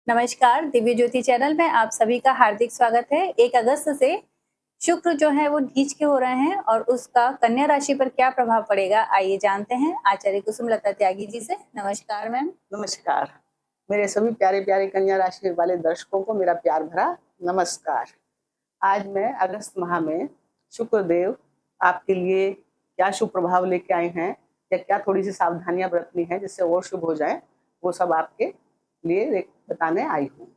नमस्कार, दिव्य ज्योति चैनल में आप सभी का हार्दिक स्वागत है। 1 अगस्त से शुक्र जो है वो नीच के हो रहे हैं और उसका कन्या राशि पर क्या प्रभाव पड़ेगा, आइए जानते हैं आचार्य कुसुमलता त्यागी जी से। नमस्कार मैम। नमस्कार। मेरे सभी प्यारे प्यारे कन्या राशि वाले दर्शकों को मेरा प्यार भरा नमस्कार। आज मैं अगस्त माह में शुक्र देव आपके लिए क्या शुभ प्रभाव लेके आए हैं या क्या थोड़ी सी सावधानियां बरतनी है जिससे और शुभ हो जाए, वो सब आपके लिए बताने आई हूँ।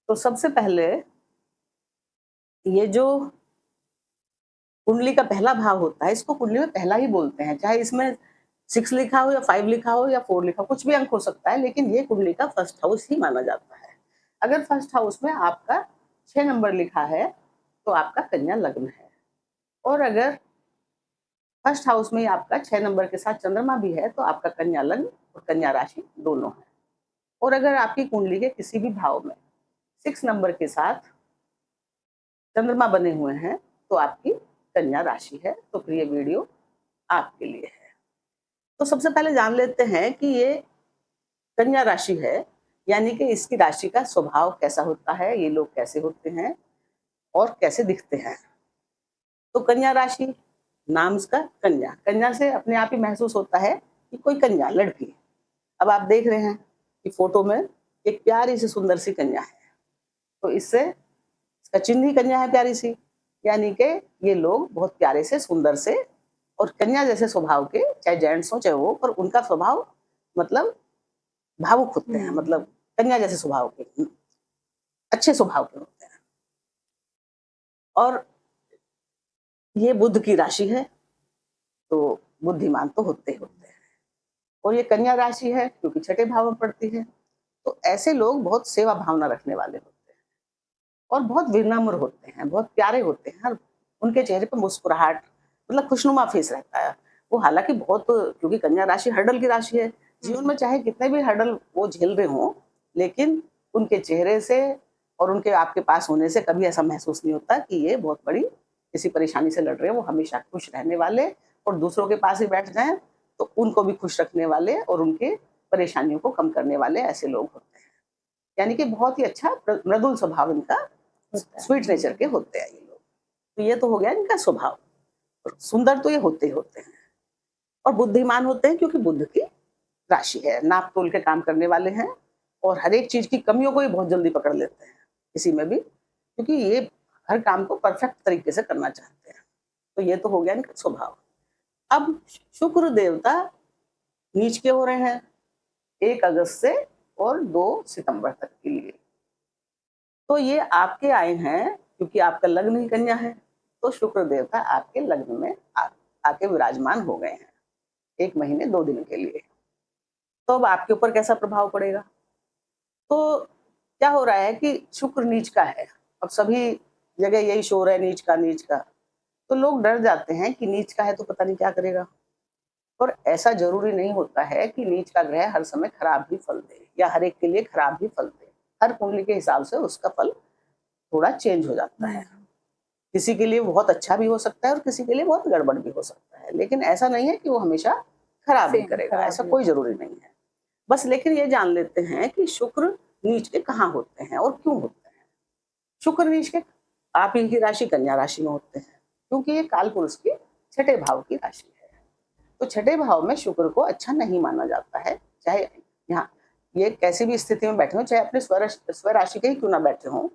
तो सबसे पहले ये जो कुंडली का पहला भाव होता है, इसको कुंडली में पहला ही बोलते हैं, चाहे इसमें 6 लिखा हो या 5 लिखा हो या 4 लिखा हो, कुछ भी अंक हो सकता है, लेकिन ये कुंडली का फर्स्ट हाउस ही माना जाता है। अगर फर्स्ट हाउस में आपका 6 नंबर लिखा है तो आपका कन्या लग्न है, और अगर फर्स्ट हाउस में आपका 6 नंबर के साथ चंद्रमा भी है तो आपका कन्या लग्न और कन्या राशि दोनों है। और अगर आपकी कुंडली के किसी भी भाव में 6 नंबर के साथ चंद्रमा बने हुए हैं तो आपकी कन्या राशि है। तो प्रिय वीडियो आपके लिए है। तो सबसे पहले जान लेते हैं कि ये कन्या राशि है, यानी कि इसकी राशि का स्वभाव कैसा होता है, ये लोग कैसे होते हैं और कैसे दिखते हैं। तो कन्या राशि, नाम इसका कन्या, कन्या से अपने आप ही महसूस होता है कि कोई कन्या लड़की। अब आप देख रहे हैं कि फोटो में एक प्यारी सी सुंदर सी कन्या है, तो इससे इसका चिन्ह ही कन्या है, प्यारी सी, यानी कि ये लोग बहुत प्यारे से, सुंदर से और कन्या जैसे स्वभाव के, चाहे जेंट्स हो चाहे वो, पर उनका स्वभाव मतलब भावुक होते हैं, मतलब कन्या जैसे स्वभाव के, अच्छे स्वभाव के होते हैं। और ये बुध की राशि है, तो बुद्धिमान तो होते होते हैं। और ये कन्या राशि है क्योंकि छठे भाव में पड़ती है, तो ऐसे लोग बहुत सेवा भावना रखने वाले होते हैं और बहुत विनम्र होते हैं, बहुत प्यारे होते हैं। हर उनके चेहरे पर मुस्कुराहट, मतलब खुशनुमा फेस रहता है। वो हालांकि बहुत, क्योंकि कन्या राशि हर्डल की राशि है, जीवन में चाहे कितने भी हर्डल वो झेल रहे हों, लेकिन उनके चेहरे से और उनके आपके पास होने से कभी ऐसा महसूस नहीं होता कि ये बहुत बड़ी किसी परेशानी से लड़ रहे हैं। वो हमेशा खुश रहने वाले और दूसरों के पास ही बैठ जाएं तो उनको भी खुश रखने वाले और उनके परेशानियों को कम करने वाले ऐसे लोग होते हैं। यानी कि बहुत ही अच्छा मृदुल स्वभाव इनका, स्वीट नेचर के होते हैं ये लोग। तो ये तो हो गया इनका स्वभाव। सुंदर तो ये होते ही होते हैं और बुद्धिमान होते हैं क्योंकि बुध की राशि है, नाप तोल के काम करने वाले हैं और हर एक चीज की कमियों को भी बहुत जल्दी पकड़ लेते हैं किसी में भी, क्योंकि ये हर काम को परफेक्ट तरीके से करना चाहते हैं। तो ये तो हो गया इनका स्वभाव। अब शुक्र देवता नीच के हो रहे हैं 1 अगस्त से और 2 सितंबर तक के लिए। तो ये आपके आए हैं क्योंकि आपका लग्न ही कन्या है, तो शुक्र देवता आपके लग्न में आके विराजमान हो गए हैं 1 महीने 2 दिन के लिए। तो अब आपके ऊपर कैसा प्रभाव पड़ेगा? तो क्या हो रहा है कि शुक्र नीच का है, अब सभी जगह यही शोर है नीच का नीच का, तो लोग डर जाते हैं कि नीच का है तो पता नहीं क्या करेगा। और ऐसा जरूरी नहीं होता है कि नीच का ग्रह हर समय खराब ही फल दे या हर एक के लिए खराब ही फल दे। हर कुंडली के हिसाब से उसका फल थोड़ा चेंज हो जाता है। किसी के लिए बहुत अच्छा भी हो सकता है और किसी के लिए बहुत गड़बड़ भी हो सकता है, लेकिन ऐसा नहीं है कि वो हमेशा खराब ही करेगा, ऐसा कोई जरूरी नहीं है। बस लेकिन ये जान लेते हैं कि शुक्र नीच के कहाँ होते हैं और क्यों होते हैं। शुक्र नीच के आप ही की राशि कन्या राशि में होते हैं क्योंकि ये काल पुरुष की छठे भाव की राशि है। तो छठे भाव में शुक्र को अच्छा नहीं माना जाता है, चाहे यहाँ ये कैसी भी स्थिति में बैठे हो, चाहे अपने स्व राशि के ही क्यों ना बैठे हों,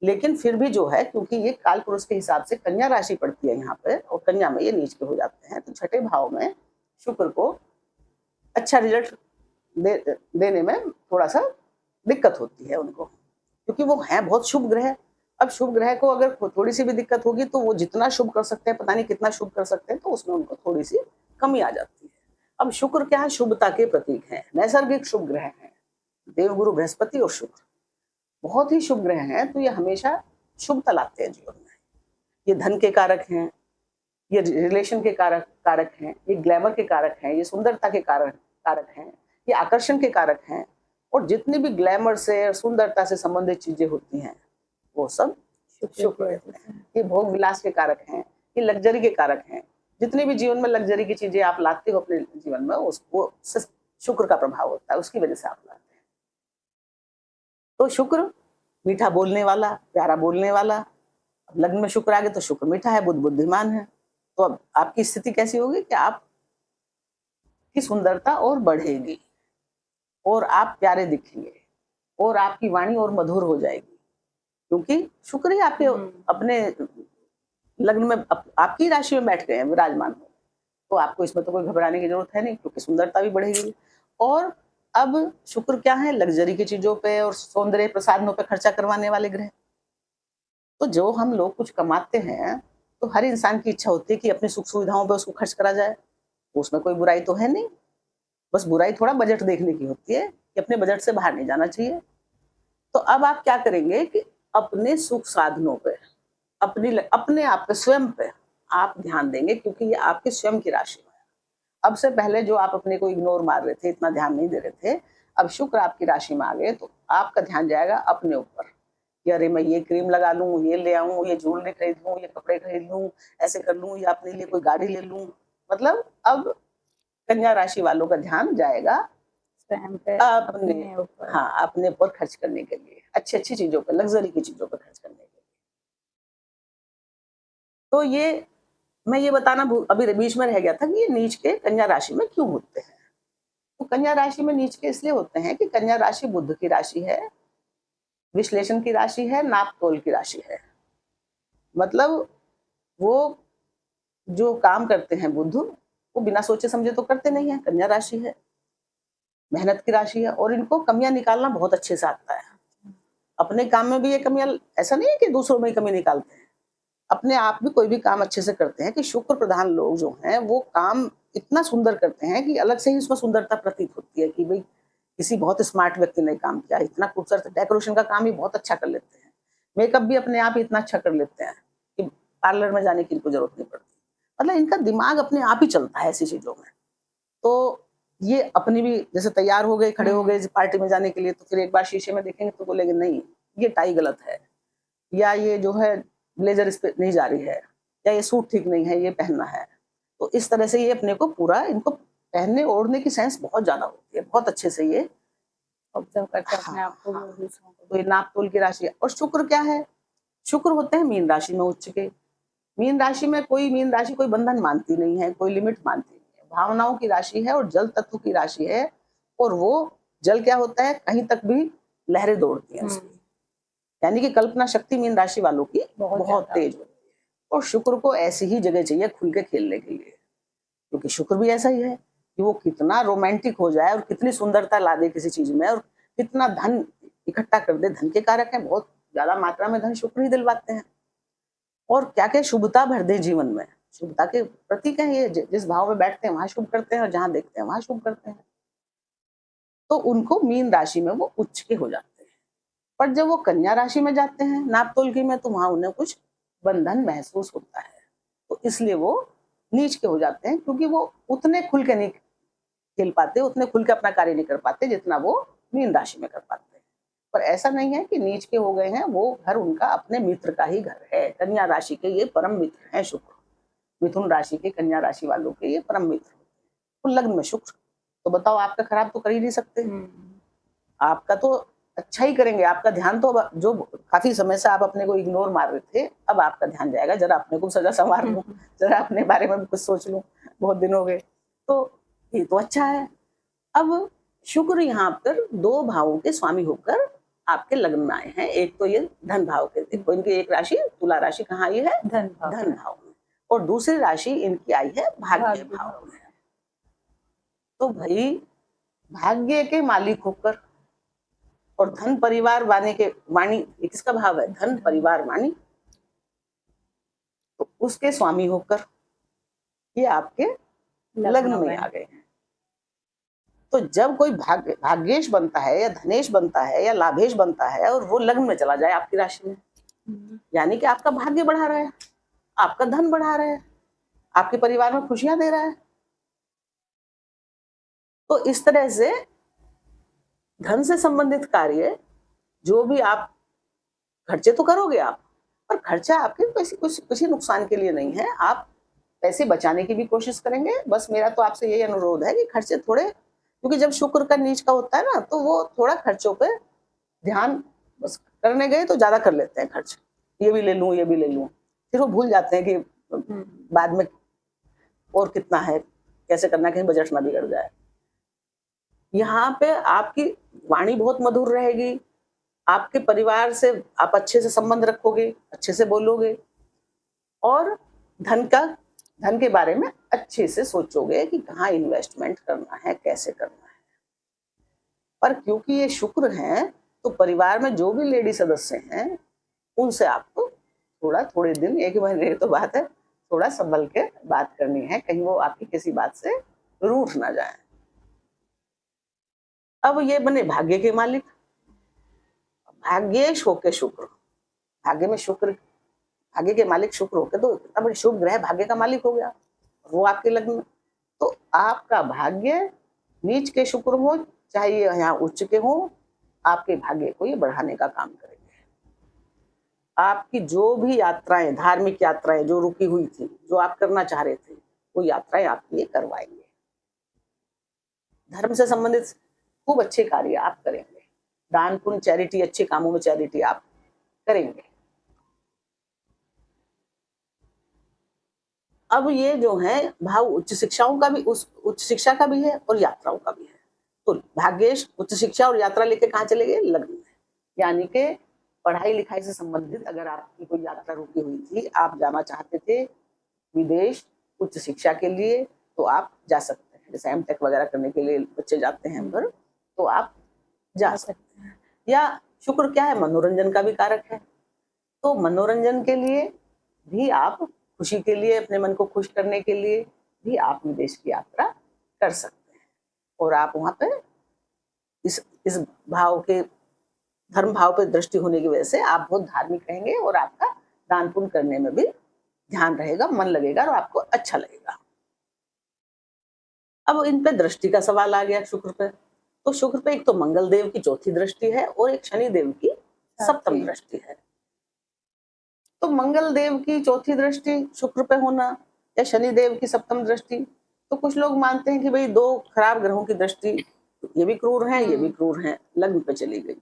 लेकिन फिर भी जो है, क्योंकि ये काल पुरुष के हिसाब से कन्या राशि पड़ती है यहाँ पे और कन्या में ये नीच के हो जाते हैं, तो छठे भाव में शुक्र को अच्छा रिजल्ट देने में थोड़ा सा दिक्कत होती है उनको, क्योंकि वो है बहुत शुभ ग्रह। अब शुभ ग्रह को अगर थोड़ी सी भी दिक्कत होगी तो वो जितना शुभ कर सकते हैं, पता नहीं कितना शुभ कर सकते हैं, तो उसमें उनको थोड़ी सी कमी आ जाती है। अब शुक्र क्या है? शुभता के प्रतीक है, नैसर्गिक शुभ ग्रह है। देवगुरु बृहस्पति और शुक्र बहुत ही शुभ ग्रह हैं, तो ये हमेशा शुभता लाते हैं जीवन में। ये धन के कारक हैं, ये रिलेशन के कारक हैं, ये ग्लैमर के कारक हैं, ये सुंदरता के कारक हैं, ये आकर्षण के कारक हैं। और जितनी भी ग्लैमर से और सुंदरता से संबंधित चीजें होती हैं वो सब शुक्र रहते हैं। ये भोग विलास के कारक हैं, ये लग्जरी के कारक हैं। जितनी भी जीवन में लग्जरी की चीजें आप लाते हो अपने जीवन में, उसको शुक्र का प्रभाव होता है, उसकी वजह से आप लाते हैं। तो शुक्र मीठा बोलने वाला, प्यारा बोलने वाला। अब लग्न में शुक्र आ गया तो शुक्र मीठा है, बुद्ध बुद्धिमान है। तो अब आपकी स्थिति कैसी होगी कि आपकी सुंदरता और बढ़ेगी और आप प्यारे दिखेंगे और आपकी वाणी और मधुर हो जाएगी, क्योंकि शुक्र ही आपके अपने लग्न में आपकी राशि में बैठ गए हैं, विराजमान हो। तो आपको इसमें तो कोई घबराने की जरूरत है नहीं, क्योंकि सुंदरता भी बढ़ेगी। और अब शुक्र क्या है, लग्जरी की चीजों पे और सौंदर्य प्रसाधनों पे खर्चा करवाने वाले ग्रह। तो जो हम लोग कुछ कमाते हैं तो हर इंसान की इच्छा होती है कि अपनी सुख सुविधाओं पे उसको खर्च करा जाए, तो उसमें कोई बुराई तो है नहीं। बस बुराई थोड़ा बजट देखने की होती है कि अपने बजट से बाहर नहीं जाना चाहिए। तो अब आप क्या करेंगे कि अपने सुख साधनों पे, अपने आप पे, स्वयं पे आप ध्यान देंगे, क्योंकि ये आपके स्वयं की राशि है। अब से पहले जो आप अपने को इग्नोर मार रहे थे, इतना ध्यान नहीं दे रहे थे, अब शुक्र आपकी राशि में आ गए तो आपका ध्यान जाएगा अपने ऊपर कि अरे मैं ये क्रीम लगा लूं, ये ले आऊं, ये ज्वेलरी खरीद लूं, ये कपड़े खरीद लूं, ऐसे कर लूं, या अपने लिए कोई गाड़ी ले लूं। मतलब अब कन्या राशि वालों का ध्यान जाएगा स्वयं पे, अपने ऊपर। हाँ, अपने पर खर्च करने के लिए, अच्छी अच्छी चीजों पर, लग्जरी की चीजों पर खर्च करने के लिए। तो ये मैं ये बताना अभी बीच में रह गया था कि ये नीच के कन्या राशि में क्यों होते हैं। तो कन्या राशि में नीच के इसलिए होते हैं कि कन्या राशि बुध की राशि है, विश्लेषण की राशि है, नाप तोल की राशि है। मतलब वो जो काम करते हैं बुध, वो बिना सोचे समझे तो करते नहीं है। कन्या राशि है, मेहनत की राशि है, और इनको कमियां निकालना बहुत अच्छे से आता है। अपने काम में भी ये कमियां, ऐसा नहीं है कि दूसरों में ही कमी निकालते हैं, अपने आप भी कोई भी काम अच्छे से करते हैं। कि शुक्र प्रधान लोग जो हैं वो काम इतना सुंदर करते हैं कि अलग से ही उसमें सुंदरता प्रतीत होती है कि भाई किसी बहुत स्मार्ट व्यक्ति ने काम किया, इतना खूबसूरत। डेकोरेशन का काम भी बहुत अच्छा कर लेते हैं, मेकअप भी अपने आप ही इतना अच्छा कर लेते हैं कि पार्लर में जाने की इनको जरूरत नहीं पड़ती। मतलब इनका दिमाग अपने आप ही चलता है ऐसी चीजों में। तो ये अपनी भी जैसे तैयार हो गए, खड़े हो गए पार्टी में जाने के लिए, तो फिर एक बार शीशे में देखेंगे तो बोलेंगे नहीं ये टाई गलत है, या ये जो है ब्लेजर इस पे नहीं जा रही है, या ये सूट ठीक नहीं है, ये पहनना है। तो इस तरह से ये अपने को पूरा, इनको पहनने ओढ़ने की सेंस बहुत ज्यादा होती है, बहुत अच्छे से ये ऑब्जर्व करते हैं अपने आप को, हाँ, दूसरों को। तो ये नाप तोल की राशि है। और शुक्र क्या है, शुक्र होते हैं मीन राशि में उच्च के। मीन राशि में मीन राशि कोई बंधन मानती नहीं है, कोई लिमिट मानती नहीं है, भावनाओं की राशि है और जल तत्व की राशि है। और वो जल क्या होता है, कहीं तक भी लहरें दौड़ती हैं उसकी, यानी कि कल्पना शक्ति मीन राशि वालों की बहुत तेज होती है। और शुक्र को ऐसी ही जगह चाहिए खुल के खेलने के लिए, क्योंकि शुक्र भी ऐसा ही है कि वो कितना रोमांटिक हो जाए और कितनी सुंदरता ला दे किसी चीज में, और कितना धन इकट्ठा कर दे। धन के कारक हैं, बहुत ज्यादा मात्रा में धन शुक्र ही दिलवाते हैं। और क्या क्या शुभता भर दे जीवन में, शुभता के प्रतीक हैं ये। जिस भाव में बैठते हैं वहां शुभ करते हैं, और जहां देखते हैं वहां शुभ करते हैं। तो उनको मीन राशि में वो उच्च के हो जाते हैं। पर जब वो कन्या राशि में जाते हैं नाप तोल की में, तो वहां उन्हें कुछ बंधन महसूस होता है, तो इसलिए वो नीच के हो जाते हैं, क्योंकि वो उतने खुल के नहीं खेल पाते, उतने खुल के अपना कार्य नहीं कर पाते जितना वो मीन राशि में कर पाते हैं। पर ऐसा नहीं है कि नीच के हो गए हैं, वो घर उनका अपने मित्र का ही घर है। कन्या राशि के ये परम मित्र हैं शुक्र। मिथुन राशि के, कन्या राशि वालों के ये परम मित्र होते हैं। तो लग्न में शुक्र, तो बताओ आपका खराब तो कर ही नहीं सकते। आपका तो अच्छा ही करेंगे। आपका ध्यान तो अब, जो काफी समय से आप अपने को इग्नोर मार रहे थे, अब आपका ध्यान जाएगा जरा अपने को सजा संवार लूं, जरा अपने बारे में कुछ सोच लूं, बहुत दिन हो गए। तो ये तो अच्छा है। अब शुक्र यहाँ पर 2 भावों के स्वामी होकर आपके लग्न में आए हैं। एक तो ये धन भाव के, देखो इनकी एक राशि तुला राशि कहाँ आई है, धन भाव में, और दूसरी राशि इनकी आई है भाग्य भाव में। तो भाई भाग्य के मालिक होकर और धन परिवार वाणी के, वाणी किसका भाव है, धन परिवार वाणी, तो उसके स्वामी होकर ये आपके लग्न में आ गए हैं। तो जब कोई भाग्येश बनता है या धनेश बनता है या लाभेश बनता है और वो लग्न में चला जाए आपकी राशि में, यानी कि आपका भाग्य बढ़ा रहा है, आपका धन बढ़ा रहा है, आपके परिवार में खुशियां दे रहा है। तो इस तरह से धन से संबंधित कार्य जो भी आप खर्चे तो करोगे आप, पर खर्चा आपके किसी नुकसान के लिए नहीं है। आप पैसे बचाने की भी कोशिश करेंगे। बस मेरा तो आपसे यही अनुरोध है कि खर्चे थोड़े, क्योंकि जब शुक्र का नीच का होता है ना, तो वो थोड़ा खर्चों पे ध्यान बस करने गए तो ज्यादा कर लेते हैं खर्च, ये भी ले लूं ये भी ले लूं, फिर वो भूल जाते हैं कि बाद में और कितना है, कैसे करना, कहीं बजट ना बिगड़ जाए। यहाँ पे आपकी वाणी बहुत मधुर रहेगी, आपके परिवार से आप अच्छे से संबंध रखोगे, अच्छे से बोलोगे और धन के बारे में अच्छे से सोचोगे कि कहाँ इन्वेस्टमेंट करना है, कैसे करना है। पर क्योंकि ये शुक्र है तो परिवार में जो भी लेडी सदस्य हैं उनसे आपको थोड़े दिन, एक महीने की तो बात है, थोड़ा संभल के बात करनी है, कहीं वो आपकी किसी बात से रूठ ना जाए। अब ये बने भाग्य के मालिक, भाग्येश होके शुक्र, भाग्य में शुक्र, भाग्य के मालिक शुक्र होके तो इतना बड़ा शुभ ग्रह भाग्य का मालिक हो गया, वो आपके लग्न में, तो आपका भाग्य नीच के शुक्र हो चाहे ये यहाँ उच्च के हो, आपके भाग्य को ये बढ़ाने का काम करेंगे। आपकी जो भी यात्राएं, धार्मिक यात्राएं जो रुकी हुई थी, जो आप करना चाह रहे थे, वो यात्राएं आपके करवाएंगे। धर्म से संबंधित खूब अच्छे कार्य आप करेंगे, दान पुण्य चैरिटी, अच्छे कामों में चैरिटी आप करेंगे। अब ये जो है भाव उच्च शिक्षाओं का भी, उस उच्च शिक्षा का भी है और यात्राओं का भी है। तो भाग्येश उच्च शिक्षा और यात्रा लेके कहाँ चले गए? लग्न में। यानी कि पढ़ाई लिखाई से संबंधित अगर आपकी कोई यात्रा रुकी हुई थी, आप जाना चाहते थे विदेश उच्च शिक्षा के लिए, तो आप जा सकते हैं। जैसे एमटेक वगैरह करने के लिए बच्चे जाते हैं उधर, तो आप जा सकते हैं। या शुक्र क्या है? मनोरंजन का भी कारक है, तो मनोरंजन के लिए भी आप, खुशी के लिए, अपने मन को खुश करने के लिए भी आप विदेश की यात्रा कर सकते हैं। और आप वहां पे इस भाव के, धर्म भाव पे दृष्टि होने की वजह से आप बहुत धार्मिक रहेंगे और आपका दान पुण्य करने में भी ध्यान रहेगा, मन लगेगा और आपको अच्छा लगेगा। अब इन पे दृष्टि का सवाल आ गया शुक्र पे, तो शुक्र पे एक तो मंगल देव की चौथी दृष्टि है और एक शनि देव की सप्तम दृष्टि है। तो मंगल देव की चौथी दृष्टि शुक्र पे होना या शनि देव की सप्तम दृष्टि, तो कुछ लोग मानते हैं कि भाई दो खराब ग्रहों की दृष्टि, ये भी क्रूर है, ये भी क्रूर है, लग्न पे चली गई।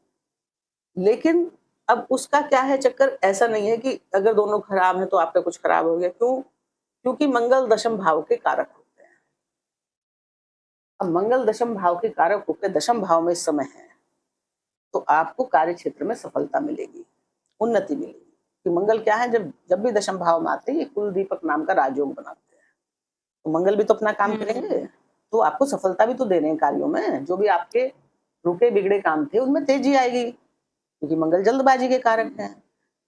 लेकिन अब उसका क्या है चक्कर? ऐसा नहीं है कि अगर दोनों खराब हैं तो आपका कुछ खराब हो गया। क्यों? क्योंकि मंगल दशम भाव के कारक होते हैं। अब मंगल दशम भाव के कारक होकर दशम भाव में इस समय है, तो आपको कार्य क्षेत्र में सफलता मिलेगी, उन्नति मिलेगी। कि मंगल क्या है? जब भी दशम भाव में आते हैं, ये कुल दीपक नाम का राजयोग बनाते हैं, तो मंगल भी तो अपना काम करेंगे, तो आपको सफलता भी तो देने हैं कार्यों में। जो भी आपके रुके बिगड़े काम थे उनमें तेजी आएगी, क्योंकि मंगल जल्दबाजी के कारक हैं।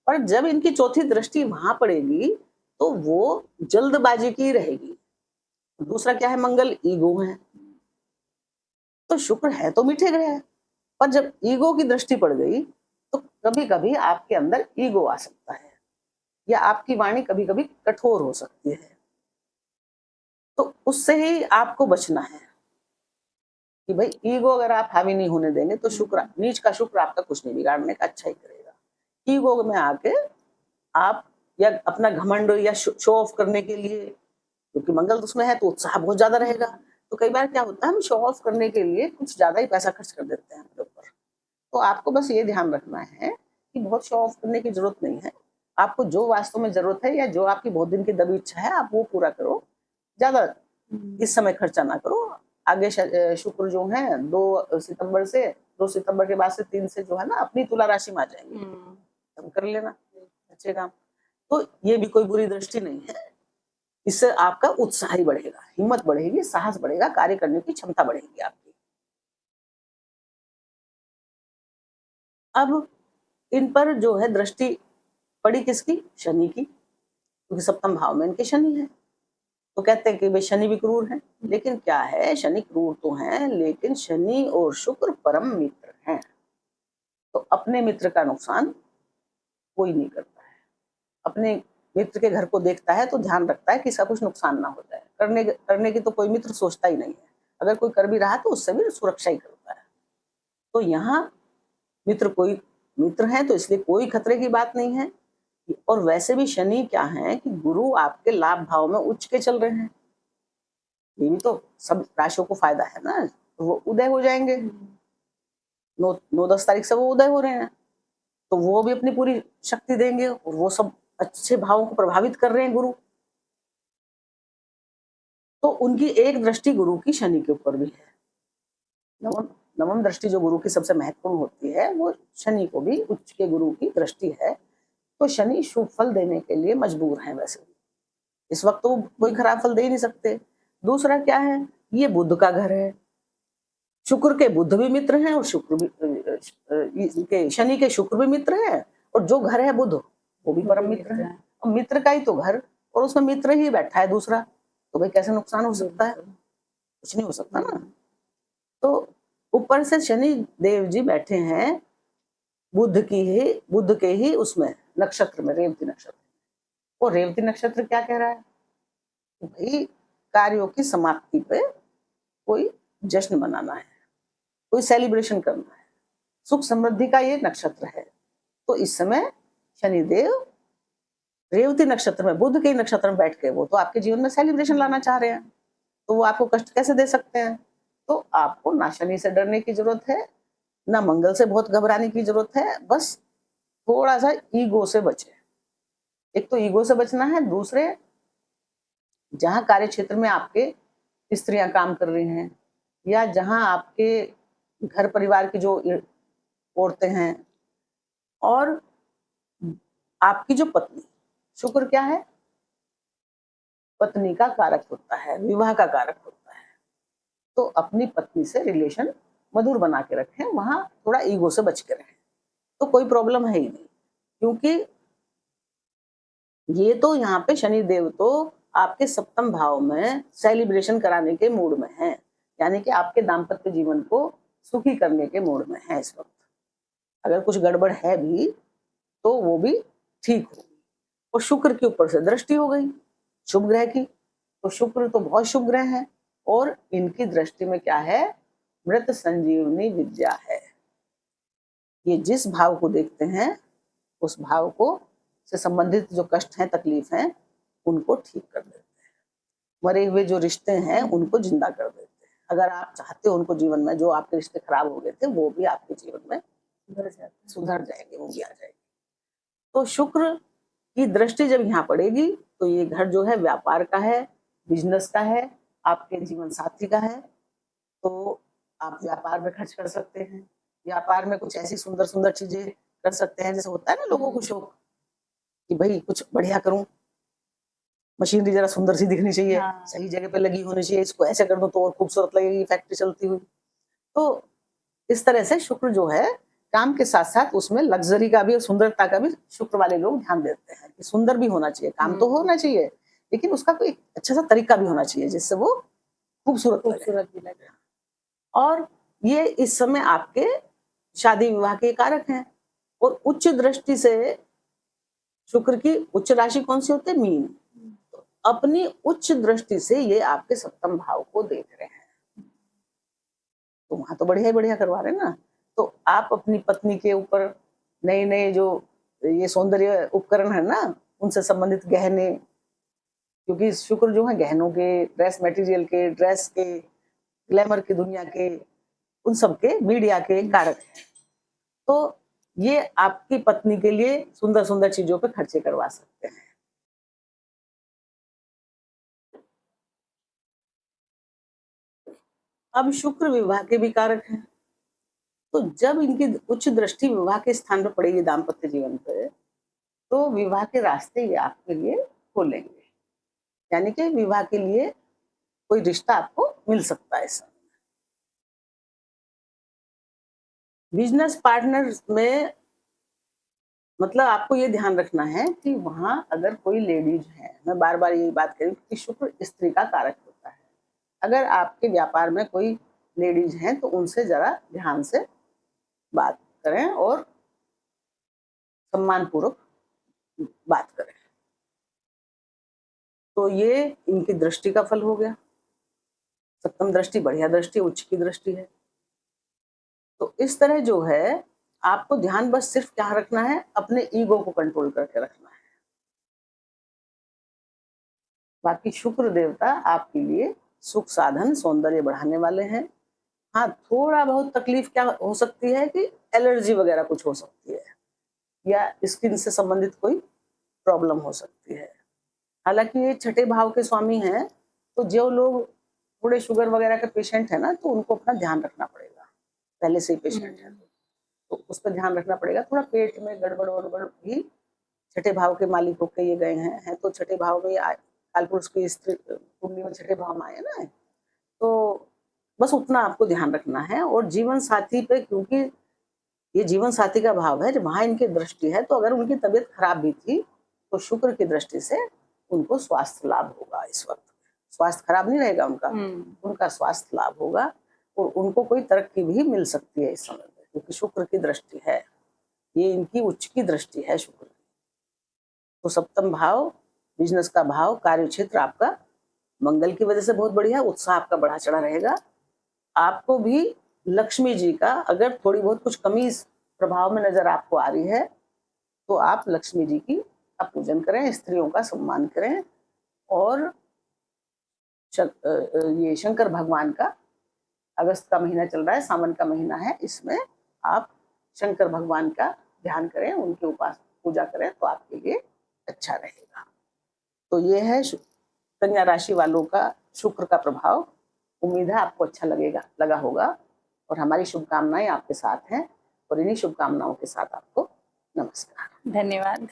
और जब इनकी चौथी दृष्टि वहां पड़ेगी तो वो जल्दबाजी की रहेगी। दूसरा क्या है? मंगल ईगो है, तो शुक्र है तो मीठे ग्रह, पर जब ईगो की दृष्टि पड़ गई तो कभी कभी आपके अंदर ईगो आ सकता है, या आपकी वाणी कभी कभी कठोर हो सकती है। तो उससे ही आपको बचना है कि भाई ईगो अगर आप हावी नहीं होने देंगे तो शुक्र, नीच का शुक्र आपका कुछ नहीं बिगाड़ने का, अच्छा ही करेगा। ईगो में आके आप या अपना घमंड या शो ऑफ करने के लिए, क्योंकि मंगल उसमें है तो उत्साह बहुत ज्यादा रहेगा, तो कई बार क्या होता है हम शो ऑफ करने के लिए कुछ ज्यादा ही पैसा खर्च कर देते हैं अपने ऊपर। तो आपको बस ये ध्यान रखना है कि बहुत शो ऑफ करने की जरूरत नहीं है। आपको जो वास्तव में जरूरत है या जो आपकी बहुत दिन की दबी इच्छा है आप वो पूरा करो, ज्यादा इस समय खर्चा ना करो। आगे शुक्र जो है 2 सितंबर से, 2 सितंबर के बाद से 3 से जो है ना अपनी तुला राशि में आ जाएंगे, तब कर लेना अच्छे काम। तो ये भी कोई बुरी दृष्टि नहीं है, इससे आपका उत्साह ही बढ़ेगा, हिम्मत बढ़ेगी, साहस बढ़ेगा, कार्य करने की क्षमता बढ़ेगी आपकी। अब इन पर जो है दृष्टि पड़ी किसकी? शनि की, क्योंकि सप्तम भाव में इनके शनि है। तो कहते हैं कि भाई शनि भी क्रूर है, लेकिन क्या है, शनि क्रूर तो है लेकिन शनि और शुक्र परम मित्र हैं, तो अपने मित्र का नुकसान कोई नहीं करता है। अपने मित्र के घर को देखता है तो ध्यान रखता है कि इसका कुछ नुकसान ना हो जाए। करने की तो कोई मित्र सोचता ही नहीं है, अगर कोई कर भी रहा है तो उससे भी सुरक्षा ही करता है। तो यहाँ कोई मित्र है तो इसलिए कोई खतरे की बात नहीं है। और वैसे भी शनि क्या है कि गुरु आपके लाभ भाव में उच्च के चल रहे हैं, ये भी तो सब राशियों को फायदा है ना, तो वो उदय हो जाएंगे। 9-10 तारीख से वो उदय हो रहे हैं, तो वो भी अपनी पूरी शक्ति देंगे और वो सब अच्छे भावों को प्रभावित कर रहे हैं गुरु। तो उनकी एक दृष्टि गुरु की शनि के ऊपर भी है। नवम दृष्टि जो गुरु की सबसे महत्वपूर्ण होती है, वो शनि को भी उच्च के गुरु की दृष्टि है। तो शनि शुभ फल देने के लिए मजबूर हैं वैसे। इस वक्त तो कोई खराब फल दे ही नहीं सकते। दूसरा क्या है, ये बुध का घर है। शुक्र के बुध भी मित्र हैं और शुक्र भी शनि के शुक्र भी मित्र हैं, और जो घर है बुध वो भी परम मित्र है। और मित्र का ही तो घर, और उसमें मित्र ही बैठा है दूसरा, तो भाई कैसे नुकसान हो सकता है? कुछ नहीं हो सकता ना। तो ऊपर से शनि देव जी बैठे हैं बुध के ही उसमें नक्षत्र में, रेवती नक्षत्र। और रेवती नक्षत्र क्या कह रहा है कि भाई कार्यों की समाप्ति पे कोई जश्न मनाना है, कोई सेलिब्रेशन करना है, सुख समृद्धि का ये नक्षत्र है। तो इस समय शनिदेव रेवती नक्षत्र में, बुध के नक्षत्र में बैठ के वो तो आपके जीवन में सेलिब्रेशन लाना चाह रहे हैं, तो वो आपको कष्ट कैसे दे सकते हैं? तो आपको ना शनि से डरने की जरूरत है, ना मंगल से बहुत घबराने की जरूरत है। बस थोड़ा सा ईगो से बचे। एक तो ईगो से बचना है, दूसरे जहां कार्य क्षेत्र में आपके स्त्रियां काम कर रही हैं, या जहां आपके घर परिवार की जो औरतें हैं, और आपकी जो पत्नी, शुक्र क्या है? पत्नी का कारक होता है, विवाह का कारक होता है। तो अपनी पत्नी से रिलेशन मधुर बना के रखें, वहां थोड़ा ईगो से बच के रहें, तो कोई प्रॉब्लम है ही नहीं। क्योंकि ये तो यहाँ पे शनि देव तो आपके सप्तम भाव में सेलिब्रेशन कराने के मूड में है, यानी कि आपके दाम्पत्य जीवन को सुखी करने के मूड में है इस वक्त। अगर कुछ गड़बड़ है भी तो वो भी ठीक होगी। और शुक्र के ऊपर से दृष्टि हो गई शुभ ग्रह की, तो शुक्र तो बहुत शुभ ग्रह है, और इनकी दृष्टि में क्या है? मृत संजीवनी विद्या है। ये जिस भाव को देखते हैं उस भाव को से संबंधित जो कष्ट हैं, तकलीफ हैं, उनको ठीक कर देते हैं। मरे हुए जो रिश्ते हैं उनको जिंदा कर देते हैं। अगर आप चाहते हो उनको जीवन में, जो आपके रिश्ते खराब हो गए थे वो भी आपके जीवन में सुधर जाएंगे, वो भी आ जाएंगे। तो शुक्र की दृष्टि जब यहाँ पड़ेगी तो ये घर जो है व्यापार का है, बिजनेस का है, आपके जीवन साथी का है। तो आप व्यापार में खर्च कर सकते हैं, व्यापार में कुछ ऐसी सुंदर सुंदर चीजें कर सकते हैं। जैसे होता है ना लोगों को शौक कि भाई कुछ बढ़िया करूं, मशीनरी जरा सुंदर सी दिखनी चाहिए, सही जगह पे लगी होनी चाहिए, इसको ऐसे कर दो तो और खूबसूरत लगेगी फैक्ट्री चलती हुई। तो इस तरह से शुक्र जो है काम के साथ साथ उसमें लग्जरी का भी और सुंदरता का भी शुक्र वाले लोग ध्यान देते हैं कि सुंदर भी होना चाहिए, काम तो होना चाहिए, लेकिन उसका कोई अच्छा सा तरीका भी होना चाहिए जिससे वो खूबसूरत भी लगे। और ये इस समय आपके शादी विवाह के कारक हैं। और उच्च दृष्टि से शुक्र की उच्च राशि कौन सी होती है? मीन। तो अपनी उच्च दृष्टि से ये आपके सप्तम भाव को देख रहे हैं, तो वहां तो बढ़िया बढ़िया करवा रहे हैं ना। तो आप अपनी पत्नी के ऊपर नए नए जो ये सौंदर्य उपकरण है ना, उनसे संबंधित गहने, क्योंकि शुक्र जो है गहनों के, ड्रेस मटेरियल के, ड्रेस के, ग्लैमर की दुनिया के, उन सब के, मीडिया के कारक हैं। तो ये आपकी पत्नी के लिए सुंदर सुंदर चीजों पे खर्चे करवा सकते हैं। अब शुक्र विवाह के भी कारक हैं, तो जब इनकी उच्च दृष्टि विवाह के स्थान पर पड़ेगी दाम्पत्य जीवन पे, तो विवाह के रास्ते ये आपके लिए खोलेंगे, यानी कि विवाह के लिए कोई रिश्ता आपको मिल सकता है। बिजनेस पार्टनर में मतलब आपको ये ध्यान रखना है कि वहां अगर कोई लेडीज है, मैं बार बार यही बात करी कि शुक्र स्त्री का कारक होता है। अगर आपके व्यापार में कोई लेडीज हैं तो उनसे जरा ध्यान से बात करें और सम्मान पूर्वक बात करें। तो ये इनकी दृष्टि का फल हो गया। सप्तम दृष्टि बढ़िया दृष्टि, उच्च की दृष्टि है। तो इस तरह जो है आपको ध्यान बस सिर्फ क्या रखना है, अपने ईगो को कंट्रोल करके रखना है। बाकी शुक्र देवता आपके लिए सुख साधन सौंदर्य बढ़ाने वाले हैं। हाँ, थोड़ा बहुत तकलीफ क्या हो सकती है कि एलर्जी वगैरह कुछ हो सकती है या स्किन से संबंधित कोई प्रॉब्लम हो सकती है। हालांकि ये छठे भाव के स्वामी हैं, तो जो लोग थोड़े शुगर वगैरह के पेशेंट है ना, तो उनको अपना ध्यान रखना पड़ेगा, पहले से ही पेशेंट है तो उस पर ध्यान रखना पड़ेगा। थोड़ा पेट में गड़बड़ वड़बड़ भी छठे भाव के मालिक होकर ये गए हैं तो छठे भाव में काल पुरुष की स्त्री कुंडली में छठे भाव में आए ना, तो बस उतना आपको ध्यान रखना है। और जीवन साथी पे, क्योंकि ये जीवन साथी का भाव है, वहां इनकी दृष्टि है, तो अगर उनकी तबीयत खराब भी थी तो शुक्र की दृष्टि से उनको स्वास्थ्य लाभ होगा। इस वक्त स्वास्थ्य खराब नहीं रहेगा उनका, उनका स्वास्थ्य लाभ होगा और उनको कोई तरक्की भी मिल सकती है इस समय में, क्योंकि शुक्र की दृष्टि है, ये इनकी उच्च की दृष्टि है शुक्र की। तो सप्तम भाव, बिजनेस का भाव, कार्य क्षेत्र आपका मंगल की वजह से बहुत बढ़िया, उत्साह आपका बढ़ा चढ़ा रहेगा। आपको भी लक्ष्मी जी का अगर थोड़ी बहुत कुछ कमी इस प्रभाव में नजर आपको आ रही है तो आप लक्ष्मी जी की पूजन करें, स्त्रियों का सम्मान करें और ये शंकर भगवान का, अगस्त का महीना चल रहा है, सावन का महीना है, इसमें आप शंकर भगवान का ध्यान करें, उनके उपासना पूजा करें तो आपके लिए अच्छा रहेगा। तो ये है कन्या राशि वालों का शुक्र का प्रभाव। उम्मीद है आपको अच्छा लगा होगा और हमारी शुभकामनाएं आपके साथ हैं और इन्हीं शुभकामनाओं के साथ आपको नमस्कार। धन्यवाद।